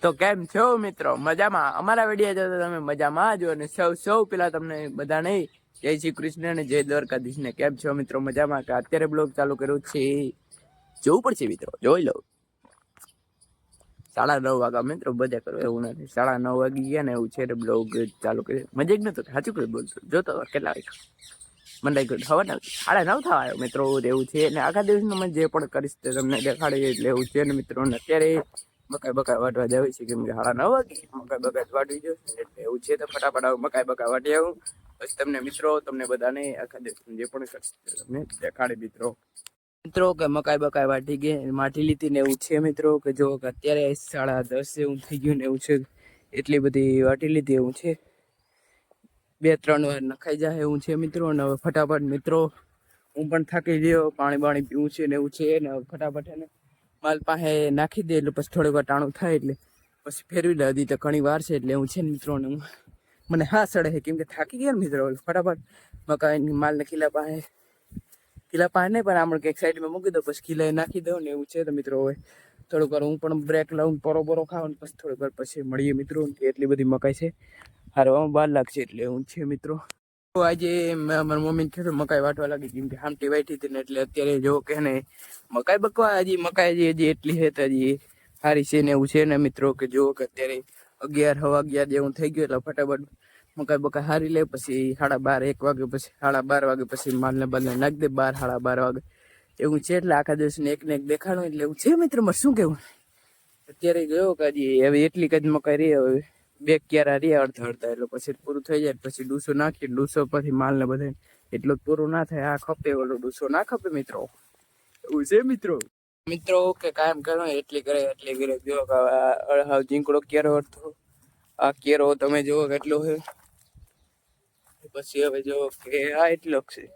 તો કેમ છો મિત્રો? મજામાં? અમારા વિડીયો જો તમે મજામાં જો અને સૌ પેલા તમને બધા નહીં જય શ્રી કૃષ્ણ અને જય દ્વારકાધીશ ને કેમ છો મિત્રો? મજામાં? કે અત્યારે બ્લોગ ચાલુ કર્યો છે જોવું પડશે મિત્રો, જોઈ લો. 9:30 વાગ્યા મિત્રો, બધા કરો એવું નથી. 9:30 વાગી ગયા ને એવું છે એટલે બ્લોગ ચાલુ કર્યો. મજા જ નતો સાચું કરી બોલતો જોતો કેટલા વાગ્યા મને લાગ્યું હવે 9:30 થવા આવ્યો મિત્રો એવું છે. અને આખા દિવસનું મેં જે પણ કરીશ તે તમને દેખાડી એટલે એવું છે ને મિત્રો. અત્યારે મકાઈ વાટવા જાય છે કેમ કે 9:30 વાગે મકાઈ વાટવી જોઈએ એટલે એવું છે. તો ફટાફટ મકાઈ વાટી આવું પછી તમને મિત્રો તમને બધાને આખા દિવસનું જે પણ કરીશ તમને દેખાડી મિત્રો કે મકાઈ વાટી લીધી ને એવું છે મિત્રો. કે જો અત્યારે 10:30 એવું થઈ ગયું ને એવું છે. એટલી બધી વાટી લીધી એવું છે. 2-3 વાર નખાઈ જાય એવું છે મિત્રો. અને હવે ફટાફટ મિત્રો હું પણ થાકી ગયો, પાણી પીવું છે ને એવું છે. ને ફટાફટ એને માલ પાસે નાખી દે એટલે પછી થોડીક વાર ટાણું થાય એટલે પછી ફેરવી દે. હજી તો ઘણી વાર છે એટલે એવું છે ને મિત્રો. ને મને હા સડે છે કેમ કે થાકી ગયા મિત્રો. ફટાફટ મકાઈ માલને કિલ્લા પાસે નહીં પણ આમ એક સાઈડમાં મૂકી દો પછી કિલ્લાએ નાખી દો ને એવું છે. તો મિત્રો હવે થોડીક વાર હું પણ બ્રેક લાવું, પોરો ખાવ ને પછી થોડીક વાર પછી મળીએ મિત્રો. એટલી બધી મકાઈ છે હારવામાં 12 લાખ છે એટલે એવું છે મિત્રો. આજે મારી મમ્મી કીધું મકાઈ વાટવા લાગી કેમ કે હામટી વાટી હતી ને એટલે અત્યારે જો કે ને મકાઈ બકવા હજી એટલી છે તો હજી સારી છે ને એવું છે ને મિત્રો. કે જો કે અત્યારે 11 જેવું થઈ ગયું એટલે ફટાફટ મકાઈ હારી લે પછી 12:30 1 વાગે પછી 12:30 વાગે પછી માલને બાલને નાખી દે 12-12:30 વાગે એવું છે. એટલે આખા દિવસને એક ને એક દેખાડું એટલે એવું છે મિત્રો. મારે શું કેવું અત્યારે ગયો કે હજી હવે એટલી કદ મકાઈ રહી હવે 2 ક્યારા રહ્યા અડધા એટલે પછી પૂરું થઈ જાય પછી ડૂસો નાખીએ. ડૂસો પછી માલ ને બધા એટલું પૂરું ના થાય. આ ખપે ઓલો ડૂસો ના ખપે મિત્રો એવું છે મિત્રો. કે કાયમ કરો એટલી કરે જો હાવ ઝીંકડો કેરો હતો. આ કેરો તમે જુઓ કેટલો છે પછી હવે જો કે આ એટલો છે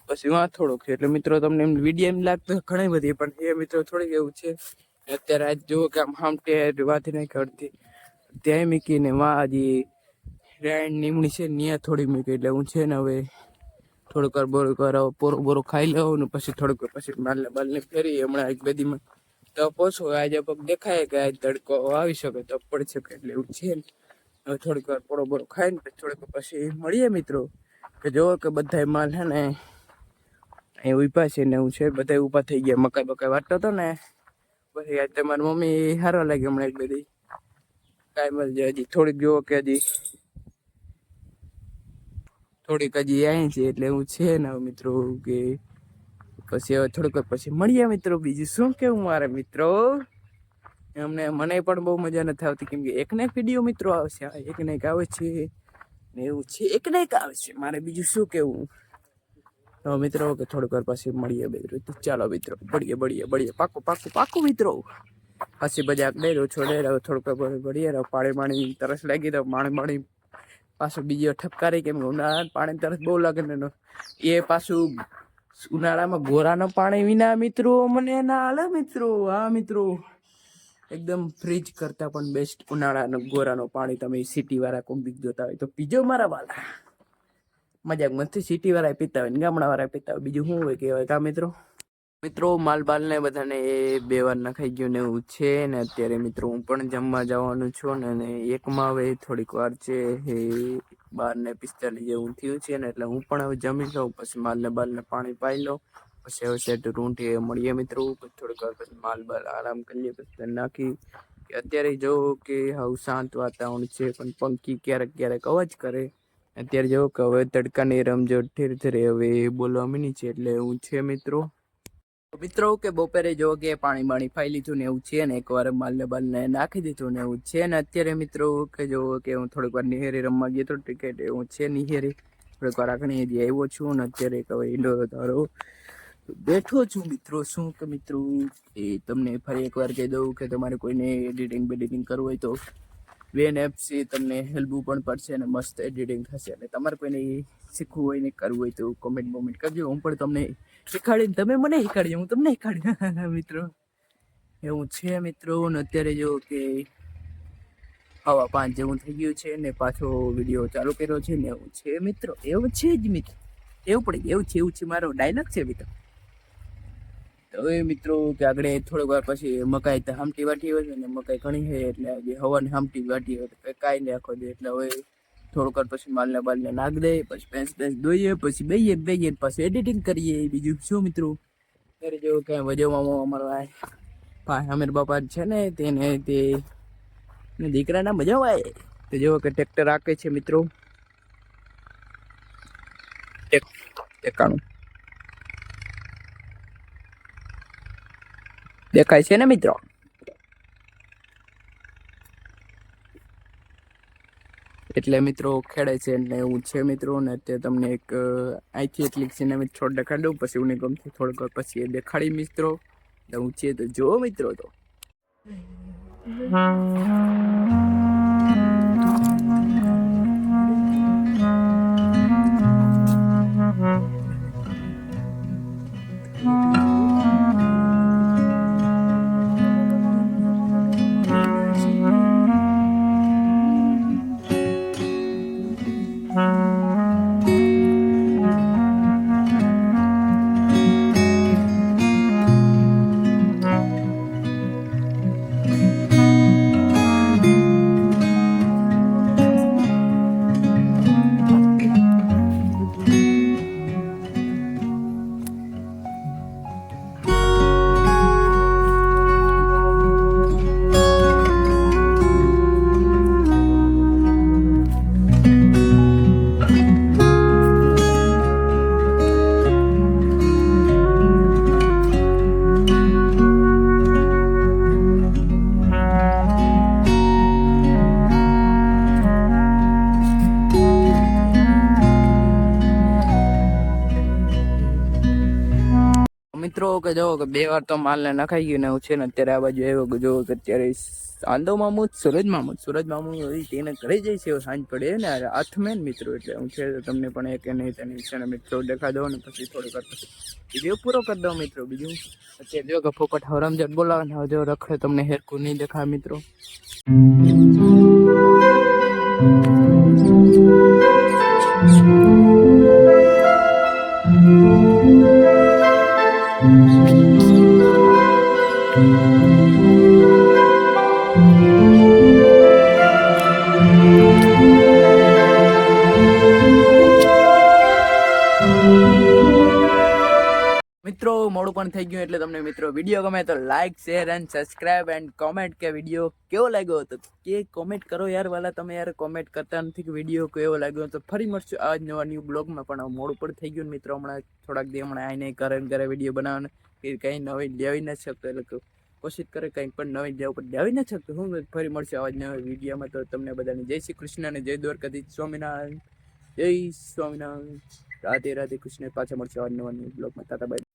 પછી વાં થોડોક છે એટલે મિત્રો તમને એમ વિડીયો એમ લાગતો ઘણી બધી પણ એ મિત્રો થોડીક એવું છે. અત્યારે આજ જુઓ કે આમ હામટે વાથી નહીં કરતી ત્યાં મૂકીને વાં હજી રેણ નીમણી છે ત્યાં થોડી મૂકી એટલે હું છે ને હવે થોડુંક વાર પોરો ખાઈ લઉં ને પછી થોડુંક પછી બાલને ફેરી હમણાં એક બેદીમાં તો પોછો આજે પગ દેખાય કે આજ તડકો આવી શકે તો પડી શકે એટલે એવું છે ને. હવે થોડીક વાર પોરો ખાઈ ને થોડીક પછી મળીએ મિત્રો. કે જો કે બધા માલ છે ને અહીં ઉભા છે ને એવું છે. બધા ઊભા થઈ ગયા. મકાઈ વાટતો હતો ને પછી આજ તમારી મમ્મી હારવા લાગી હમણાં એક બધી કાંઈ મળે હજી થોડીક જુઓ કે હજી થોડીક હજી અહીં છે એટલે એવું છે ને મિત્રો. કે પછી હવે થોડીક વાર પછી મળીએ મિત્રો. બીજું શું કેવું મારે મિત્રો. મને પણ બહુ મજા નથી આવતી કેમ કે એક ને એક વિડીયો મિત્રો આવશે એક ને એક આવે છે ને એવું છે. એક ને એક આવે છે મારે બીજું શું કેવું. તો મિત્રો કે થોડીક વાર પછી મળીએ મિત્રો. ચાલો મિત્રો બળીએ પાકું મિત્રો. પછી બધા ડેરો છોડે થોડુંક ભરીએ પાણી તરસ લાગી તો પાણી પાછું બીજી ઠપકારી કેમ ઉનાળા પાણી તરસ બહુ લાગે ને એ પાછું ઉનાળામાં ગોરાનું પાણી વિના મિત્રો મને ના હાલે મિત્રો. હા મિત્રો એકદમ ફ્રીજ કરતા પણ બેસ્ટ ઉનાળાનું ગોરાનું પાણી તમે સિટી વાળા કોક દીક જોતા હોય તો પીજો મારા વાલા. મજાક મસ્તી સિટી વાળા પીતા હોય ને ગામડા વાળા પીતા હોય બીજું શું હોય કહેવાય કા મિત્રો માલ ને બધાને એ 2 વાર નખાઈ ગયું ને એવું છે ને. અત્યારે મિત્રો હું પણ જમવા જવાનું છું ને એકમાં હવે થોડીક વાર છે એ 12:45 જેવું થયું છે ને એટલે હું પણ હવે જમી લઉં પછી માલને પાણી પાઈ લઉં પછી હવે સેટ રૂંઢી મળીએ મિત્રો. થોડીક વાર પછી માલ આરામ કરીએ પછી નાખી કે અત્યારે જો કે હાવ શાંત વાતાવરણ છે પણ પંખી ક્યારેક અવાજ કરે. અત્યારે જો કે હવે તડકાની રમઝટ ઠેર હવે બોલવા મીની છે એટલે એવું છે મિત્રો. કે બપોરે જો કે પાણી પાઈ લીધું ને એવું છે ને એકવાર માલને નાખી દીધું ને એવું છે ને. અત્યારે મિત્રો કે જો કે હું થોડીક વાર નિહેરી રમવા ગયો તો ક્રિકેટ એવું છે નિહેરી થોડીક વાર આખણી આવ્યો છું ને અત્યારે હવે ઇન્ડોર ધારો બેઠો છું મિત્રો. શું કે મિત્રો એ તમને ફરી એકવાર કહી દઉં કે તમારે કોઈને એડિટિંગ કરવું હોય તો વેન એપ્સ તમને હેલ્પ પણ પડશે અને મસ્ત એડિટિંગ થશે. અને તમારે કોઈને શીખવું હોય ને કરવું હોય તો કોમેન્ટ કરજો. હું પણ તમને શીખાડીને તમે મને શીખાડજો હું તમને શીખાડી મિત્રો એવું છે મિત્રો. ને અત્યારે જો કે 5:15 જેવું થઈ ગયું છે ને પાછો વિડીયો ચાલુ કર્યો છે ને એવું છે મિત્રો. એવું છે જ મિત્રો એવું છે મારો ડાયલોગ છે મિત્રો. તો હવે મિત્રો કે આગળ થોડીક વાર પછી મકાઈ તો હામટી વાટી હોય ને મકાઈ ઘણી છે એટલે આજે હવાની હામટી વાટી હોય કાંઈ નહીં આખો દે એટલે હવે થોડુંક વાર પછી માલને બાલને નાખ દે પછી ભેંસ દોઈએ પછી બેઈએ પછી એડિટિંગ કરીએ બીજું શું મિત્રો ત્યારે જેવું કાંઈ વજવામાં અમારો આ અમીર બાપા છે ને તે દીકરાના મજા આવે તો જેવો કે ટ્રેક્ટર રાખે છે મિત્રો ટેકાણું દેખાય છે ને મિત્રો એટલે મિત્રો ખેડે છે એટલે એવું છે મિત્રો ને તે તમને એક અહીંથી એટલી સિનેમિક થોડ દેખાડી દઉં પછી હું ગમતી થોડીક પછી એ દેખાડી મિત્રો હું છે તો જો મિત્રો તો મિત્રો કે જો કે 2 વાર તો માલને નખાઈ ગયું ને હું છે ને અત્યારે આ બાજુ આવ્યો જો કે અત્યારે આંદો મામુ સૂરજ મામુ તેને ઘરે જાય છે સાંજ પડે ને હાથ મેન મિત્રો એટલે હું છે તમને પણ એક નહીં તેની છે ને મિત્રો દેખા દો ને પછી થોડીક વાર પછી વિડીયો પૂરો કરી દો મિત્રો બીજું અત્યારે જો કે ફોકટ હરમજટ બોલાવે ને જો રખડે તમને હેરકું નહીં દેખાય મિત્રો મિત્રો મોડું પણ થઈ ગયું એટલે તમને મિત્રો વિડીયો ગમે તો like share and subscribe and comment કે વિડીયો કેવો લાગ્યો હતો કે કોમેન્ટ કરો યાર વાલા તમે યાર કોમેન્ટ કરતા નથી કે વિડીયો કેવો લાગ્યો તો ફરી મળશું આ નવા ન્યૂ બ્લોગમાં પણ મોડું પણ થઈ ગયું મિત્રો હમણાં થોડાક દી હમણાં આવીને ઘરે વિડીયો બનાવવાનું કે કંઈ નવી લેવી નથી શકતો એટલે કોશિશ કરે કંઈક પણ નવી લેવું પણ લેવી નથી શકતો હું ફરી મળશે આવા નવા વિડીયોમાં તો તમને બધાને જય શ્રી કૃષ્ણ અને જય દ્વારકાધીશ સ્વામિનારાયણ જય સ્વામિનારાયણ રાધે રાધે કૃષ્ણ પાછા મળશે આવા નવા ન્યૂ બ્લોગમાં તાતા બાય